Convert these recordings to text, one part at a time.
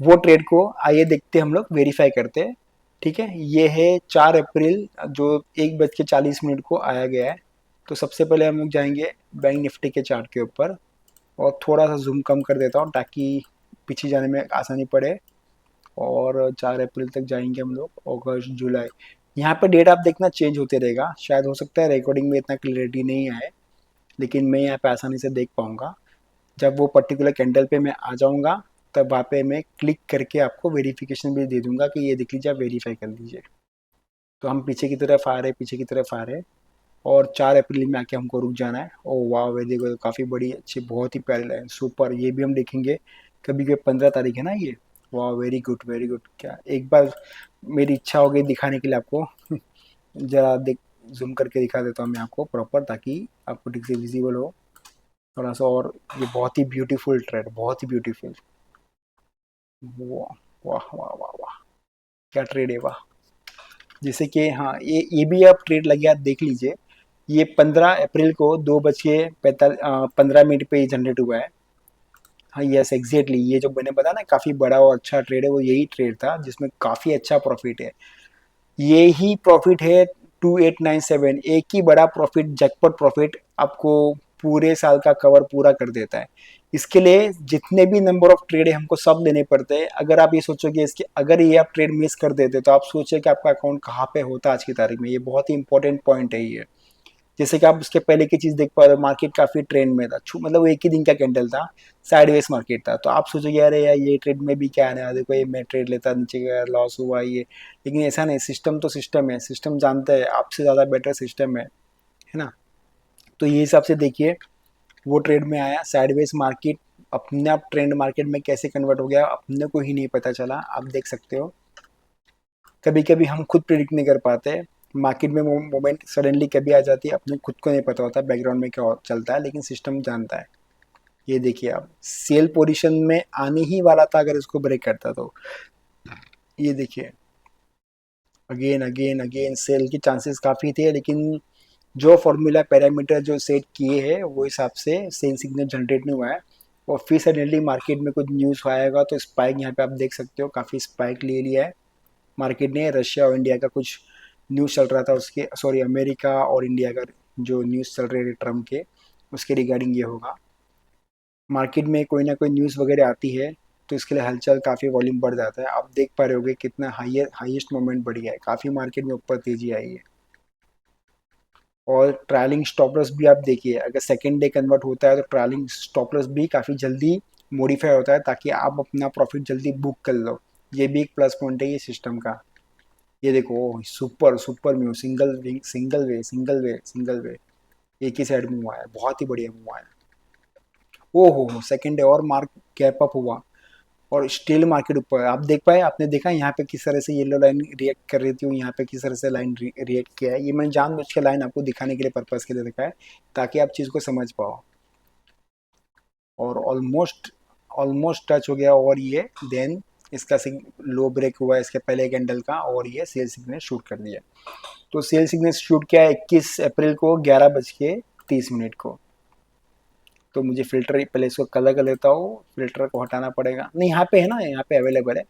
वो ट्रेड को आइए देखते हम लोग वेरीफाई करते हैं। ठीक है, ये है 4 अप्रैल जो 1:40 को आया गया है। तो सबसे पहले हम लोग जाएंगे बैंक निफ्टी के चार्ट के ऊपर, और थोड़ा सा जूम कम कर देता हूँ ताकि पीछे जाने में आसानी पड़े। और 4 अप्रैल तक जाएंगे हम लोग, अगस्त जुलाई। यहाँ पे डेट आप देखना चेंज होते रहेगा, शायद हो सकता है रिकॉर्डिंग में इतना क्लियरिटी नहीं आए, लेकिन मैं यहाँ पे आसानी से देख पाऊंगा। जब वो पर्टिकुलर कैंडल पे मैं आ जाऊंगा, तब वहाँ पे मैं क्लिक करके आपको वेरिफिकेशन भी दे दूंगा कि ये देख लीजिए, आप वेरीफाई कर लीजिए। तो हम पीछे की तरफ आ रहे, पीछे की तरफ आ रहे, और 4 अप्रैल में आके हमको रुक जाना है। ओ वाह, वेरी गुड, काफ़ी बड़ी अच्छी, बहुत ही प्यारी लाइन, सुपर। ये भी हम देखेंगे कभी कभी, 15 तारीख है ना ये। वाह, वेरी गुड वेरी गुड। क्या एक बार मेरी इच्छा हो गई दिखाने के लिए आपको। जरा देख, जूम करके दिखा देता हूँ मैं आपको प्रॉपर, ताकि आपको ठीक से विजिबल हो थोड़ा सा। और ये बहुत ही ब्यूटीफुल ट्रेड, बहुत ही ब्यूटीफुल। वाह वाह वाह वाह वाह, क्या ट्रेड है, वाह। जैसे कि हाँ, ये भी आप ट्रेड लगे, आप देख लीजिए। ये 15 अप्रैल को 2:15 पे ही जनरेट हुआ है। हाँ यस, एग्जैक्टली, ये जो मैंने बताया ना काफ़ी बड़ा और अच्छा ट्रेड है, वो यही ट्रेड था जिसमें काफ़ी अच्छा प्रॉफिट है। ये ही प्रॉफिट है 2897, एक ही बड़ा प्रॉफिट, जैकपॉट प्रॉफिट आपको पूरे साल का कवर पूरा कर देता है। इसके लिए जितने भी नंबर ऑफ ट्रेड है हमको सब लेने पड़ते हैं। अगर आप ये सोचोगे इसके, अगर ये आप ट्रेड मिस कर देते तो आप सोचिए कि आपका अकाउंट कहाँ पे होता आज की तारीख में। ये बहुत ही इंपॉर्टेंट पॉइंट है ये। जैसे कि आप उसके पहले की चीज देख पा रहे हो, मार्केट काफी ट्रेंड में था, मतलब वो एक ही दिन का कैंडल था, साइडवेज मार्केट था। तो आप सोचोगे अरे यार ये ट्रेड में भी क्या आने वाला, देखो ये मैं ट्रेड लेता, नीचे गया, लॉस हुआ ये। लेकिन ऐसा नहीं, सिस्टम तो सिस्टम है, सिस्टम जानता है, आपसे ज्यादा बेटर सिस्टम है ना। तो ये हिसाब से देखिए, वो ट्रेड में आया साइडवेज मार्केट, अपने आप ट्रेंड मार्केट में कैसे कन्वर्ट हो गया अपने को ही नहीं पता चला, आप देख सकते हो। कभी कभी हम खुद प्रिडिक्ट नहीं कर पाते, मार्केट में मोमेंट सडनली कभी आ जाती है, अपने खुद को नहीं पता होता बैकग्राउंड में क्या चलता है, लेकिन सिस्टम जानता है। ये देखिए, आप सेल पोजीशन में आने ही वाला था अगर इसको ब्रेक करता तो। ये देखिए, अगेन अगेन अगेन सेल की चांसेस काफ़ी थे, लेकिन जो फॉर्मूला पैरामीटर जो सेट किए हैं वो हिसाब से सेल सिग्नल जनरेट नहीं हुआ है। और फिर सडनली मार्केट में कुछ न्यूज़ आएगा तो स्पाइक, यहाँ पे आप देख सकते हो काफ़ी स्पाइक ले लिया है मार्केट ने। रशिया और इंडिया का कुछ न्यूज़ चल रहा था उसके, सॉरी अमेरिका और इंडिया का जो न्यूज़ चल रहे थे ट्रम्प के, उसके रिगार्डिंग ये होगा। मार्केट में कोई ना कोई न्यूज़ वगैरह आती है तो इसके लिए हलचल, काफ़ी वॉल्यूम बढ़ जाता है। आप देख पा रहे होगे कितना हाईएस्ट मोमेंट बढ़ गया है, काफ़ी मार्केट में ऊपर तेजी आई है। और ट्रायलिंग स्टॉप लॉस भी आप देखिए, अगर सेकेंड डे कन्वर्ट होता है तो ट्रायलिंग स्टॉप लॉस भी काफ़ी जल्दी मॉडिफाई होता है, ताकि आप अपना प्रॉफिट जल्दी बुक कर लो। ये भी एक प्लस पॉइंट है ये सिस्टम का। ये देखो, super super mu, single wing, single way single way single way, एक ही साइड मूव आया, बहुत ही बढ़िया मूव आया। ओ हो, सेकेंड डे और मार्क गैप अप हुआ, और स्टील मार्केट ऊपर। आप देख पाए, आपने देखा यहाँ पे किस तरह से येलो लाइन रिएक्ट कर रही थी, यहाँ पे किस तरह से लाइन रिएक्ट किया है। ये मैंने जानबूझ के लाइन आपको दिखाने के लिए, पर्पस के लिए दिखाया है, ताकि आप चीज़ को समझ पाओ। और ऑलमोस्ट ऑलमोस्ट टच हो गया, और ये देन इसका लो ब्रेक हुआ है इसके पहले कैंडल का, और ये सेल सिग्नल शूट कर दिया। तो सेल सिग्नल शूट किया 21 अप्रैल को 11:30 को। तो मुझे फिल्टर पहले इसको कलर कर लेता हूँ, फिल्टर को हटाना पड़ेगा, नहीं यहाँ पे है ना, यहाँ पे अवेलेबल है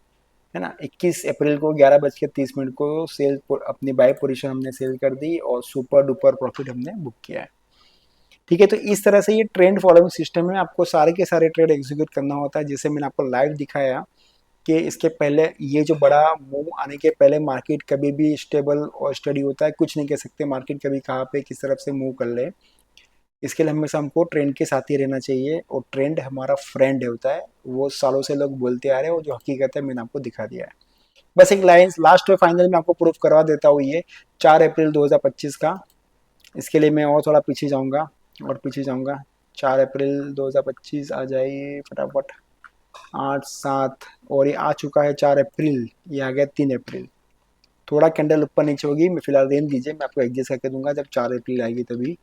ना। 21 अप्रैल को 11:30 को सेल, अपनी बाय पोजीशन हमने सेल कर दी, और सुपर डुपर प्रॉफिट हमने बुक किया है। ठीक है, तो इस तरह से ये ट्रेंड फॉलोइंग सिस्टम है, आपको सारे के सारे ट्रेड एग्जीक्यूट करना होता है। जैसे मैंने आपको लाइव दिखाया कि इसके पहले ये जो बड़ा मूव आने के पहले मार्केट कभी भी स्टेबल और स्टडी होता है, कुछ नहीं कह सकते मार्केट कभी कहाँ पे किस तरफ से मूव कर ले। इसके लिए हमेशा हमको ट्रेंड के साथ ही रहना चाहिए, और ट्रेंड हमारा फ्रेंड होता है, वो सालों से लोग बोलते आ रहे हैं, वो जो हकीकत है मैंने आपको दिखा दिया है। बस एक लाइन लास्ट और फाइनल में आपको प्रूफ करवा देता हूँ, ये 4 अप्रैल 2025 का। इसके लिए मैं और थोड़ा पीछे जाऊँगा, और पीछे जाऊँगा। 4 अप्रैल 2025 आ जाइए फटाफट, 8 7, और ये आ चुका है 4 अप्रैल, ये आ गया 3 अप्रैल। थोड़ा कैंडल ऊपर नीचे होगी, मैं फिलहाल रेंज दीजिए, मैं आपको एडजस्ट करके दूंगा जब 4 अप्रैल आएगी तभी।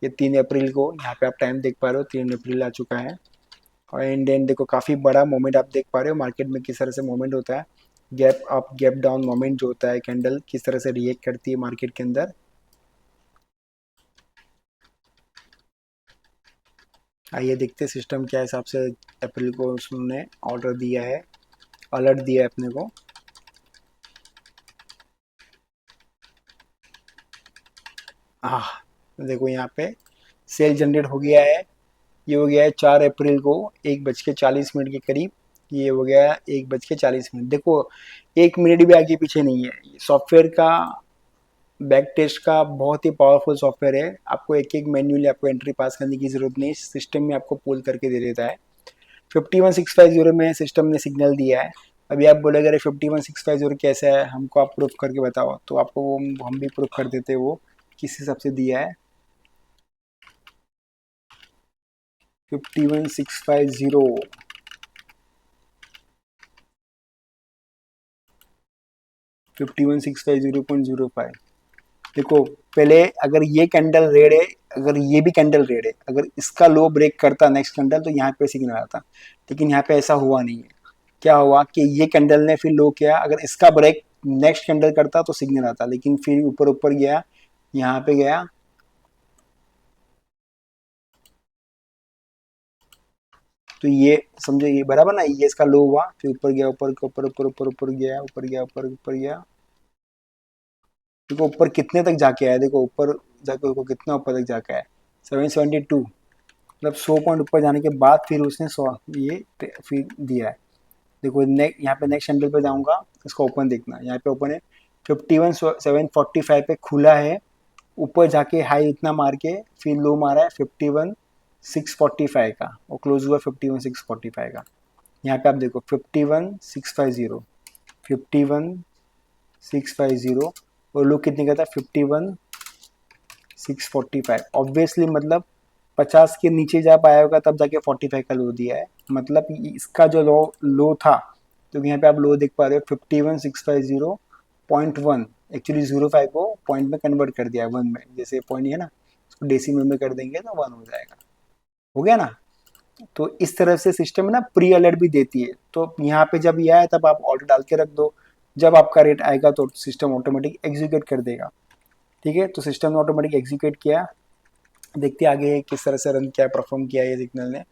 ये 3 अप्रैल को, यहाँ पे आप टाइम देख पा रहे हो, 3 अप्रैल आ चुका है। और एंड एंड देखो, काफ़ी बड़ा मोमेंट आप देख पा रहे हो मार्केट में किस तरह से मोमेंट होता है। Gap up gap down moment जो होता है, कैंडल किस तरह से रिएक्ट करती है मार्केट के अंदर। आइए देखते सिस्टम क्या हिसाब से अप्रैल को उसने ऑर्डर दिया है। अलर्ट दिया है अपने को। हाँ, देखो यहाँ पे सेल जनरेट हो गया है। ये हो गया है 4 अप्रैल को 1:40 के करीब। ये हो गया 1:40। देखो 1 मिनट भी आगे पीछे नहीं है। सॉफ्टवेयर का बैक टेस्ट का बहुत ही पावरफुल सॉफ्टवेयर है। आपको एक एक मैन्युअली आपको एंट्री पास करने की जरूरत नहीं, सिस्टम में आपको पुल करके दे देता है। 51650 में सिस्टम ने सिग्नल दिया है। अभी आप बोलेगे अरे 51650 कैसा है, हमको आप प्रूफ करके बताओ, तो आपको वो हम भी प्रूफ कर देते हैं वो किस हिसाब से दिया है। 51650 51,650.05। देखो पहले अगर ये कैंडल रेड है, अगर ये भी कैंडल रेड है, अगर इसका लो ब्रेक करता नेक्स्ट कैंडल तो यहाँ पे सिग्नल आता, लेकिन यहाँ पे ऐसा हुआ नहीं है। क्या हुआ कि ये कैंडल ने फिर लो किया, अगर इसका ब्रेक नेक्स्ट कैंडल करता तो सिग्नल आता, लेकिन फिर ऊपर ऊपर गया, यहाँ पे गया। तो ये समझो ये बराबर ना, ये इसका लो हुआ, फिर ऊपर गया, ऊपर ऊपर ऊपर ऊपर ऊपर गया, ऊपर गया, ऊपर ऊपर गया। देखो ऊपर कितने तक जाके आया, देखो ऊपर जाके देखो कितना ऊपर तक जाके आया, 772। मतलब 100 पॉइंट ऊपर जाने के बाद फिर उसने 100 ये फिर दिया है। देखो यहाँ पे नेक्स्ट कैंडल पे जाऊंगा, इसका ओपन देखना, यहाँ पे ओपन है 51,745 पे खुला है। ऊपर जाके हाई इतना मार के फिर लो मारा है 51,645 का, और क्लोज हुआ 51,645 का। यहाँ पे आप देखो 51,650, 51,650, और लो कितने का था 51,645। ऑब्वियसली मतलब 50 के नीचे जा पाया होगा तब जाके 45 का लो दिया है। मतलब इसका जो लो लो था, तो यहाँ पे आप लो देख पा रहे हो 51,650.1। एक्चुअली 05 को पॉइंट में कन्वर्ट कर दिया है 1 में, जैसे पॉइंट है ना, इसको डेसिमल में कर देंगे तो 1 हो जाएगा। हो गया ना। तो इस तरह से सिस्टम में ना प्री अलर्ट भी देती है। तो यहाँ पे जब ये आए तब आप ऑर्डर डाल के रख दो, जब आपका रेट आएगा तो सिस्टम ऑटोमेटिक एग्जीक्यूट कर देगा। ठीक है, तो सिस्टम ने ऑटोमेटिक एग्जीक्यूट किया। देखते आगे किस तरह से रन किया, परफॉर्म किया ये सिग्नल ने।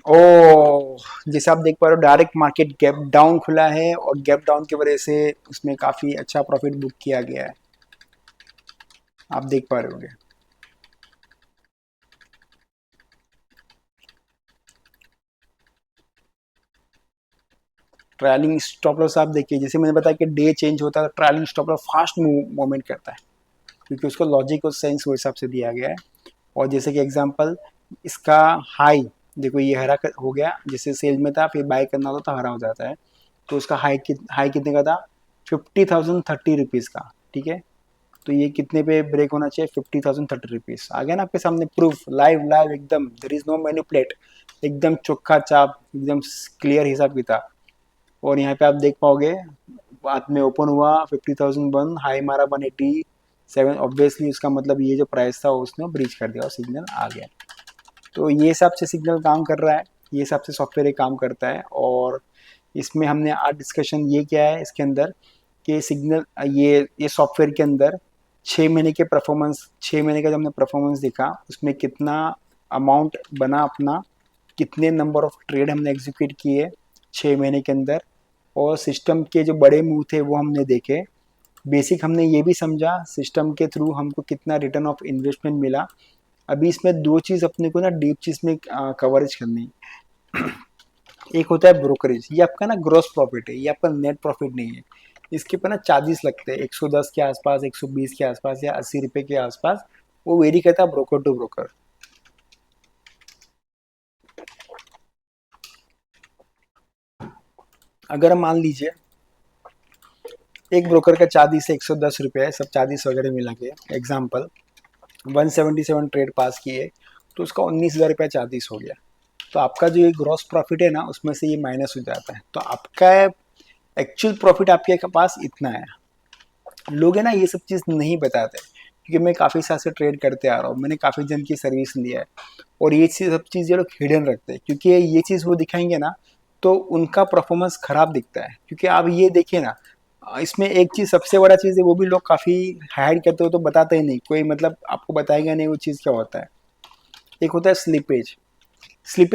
ओ, जैसे आप देख पा रहे हो डायरेक्ट मार्केट गैप डाउन खुला है, और गैप डाउन की वजह से उसमें काफी अच्छा प्रॉफिट बुक किया गया है, आप देख पा रहे होंगे। ट्रायलिंग स्टॉप लॉस आप देखिए, जैसे मैंने बताया कि डे चेंज होता है तो ट्रायलिंग स्टॉप लॉस फास्ट मूवमेंट करता है, क्योंकि उसको लॉजिक और सेंस वो हिसाब से दिया गया है। और जैसे कि एग्जांपल इसका हाई, देखो ये हरा हो गया, जैसे सेल में था फिर बाय करना होता तो हरा हो जाता है। तो उसका हाई कितने का था, 50,030 रुपीज़ का। ठीक है, तो ये कितने पे ब्रेक होना चाहिए, 50,030 रुपीज़। आ गया ना आपके सामने प्रूफ, लाइव लाइव एकदम, देर इज नो मैनिपुलेट, एकदम चोखा चाप, एकदम क्लियर हिसाब किताब। और यहाँ पे आप देख पाओगे बाद में ओपन हुआ 50,001, हाई मारा 187। ऑब्वियसली उसका मतलब ये जो प्राइस था उसने ब्रीच कर दिया और सिग्नल आ गया। तो ये हिसाब से सिग्नल काम कर रहा है, ये हिसाब से सॉफ्टवेयर एक काम करता है। और इसमें हमने आज डिस्कशन ये किया है इसके अंदर कि सिग्नल ये सॉफ्टवेयर के अंदर 6 महीने के परफॉर्मेंस, 6 महीने का जो हमने परफॉर्मेंस देखा उसमें कितना अमाउंट बना अपना, कितने नंबर ऑफ ट्रेड हमने एग्जीक्यूट किए 6 महीने के अंदर, और सिस्टम के जो बड़े मूव थे वो हमने देखे। बेसिक हमने ये भी समझा सिस्टम के थ्रू हमको कितना रिटर्न ऑफ इन्वेस्टमेंट मिला। अभी इसमें दो चीज़ अपने को ना डीप चीज़ में कवरेज करनी है। एक होता है ब्रोकरेज, ये आपका ना ग्रॉस प्रॉफिट है, ये आपका नेट प्रॉफिट नहीं है। इसके ऊपर ना चार्जेस लगते हैं 110 के आसपास, 120 के आसपास, या 80 रुपये के आसपास। वो वेरी करता है ब्रोकर टू ब्रोकर। अगर मान लीजिए एक ब्रोकर का चार्जेस है 110 रुपये है, सब चार्जेस वगैरह मिला के, एग्जाम्पल 177 ट्रेड पास किए, तो उसका 19,000 रुपया चार्जेस हो गया। तो आपका जो ये ग्रॉस प्रॉफिट है ना उसमें से ये माइनस हो जाता है, तो आपका एक्चुअल प्रॉफिट आपके पास इतना है। लोग है ना ये सब चीज़ नहीं बताते, क्योंकि मैं काफ़ी साल से ट्रेड करते आ रहा हूँ, मैंने काफ़ी जन की सर्विस लिया है, और ये चीज़ सब चीज़ ये लोग हिडन रखते हैं, क्योंकि ये चीज़ वो दिखाएंगे ना तो उनका परफॉर्मेंस खराब दिखता है। क्योंकि आप ये देखिए ना, इसमें एक चीज़ सबसे बड़ा चीज़ है वो भी लोग काफ़ी हाइड करते हो तो बताते ही नहीं, कोई मतलब आपको बताएगा नहीं वो चीज़ क्या होता है। एक होता है स्लीपेज। स्लीपेज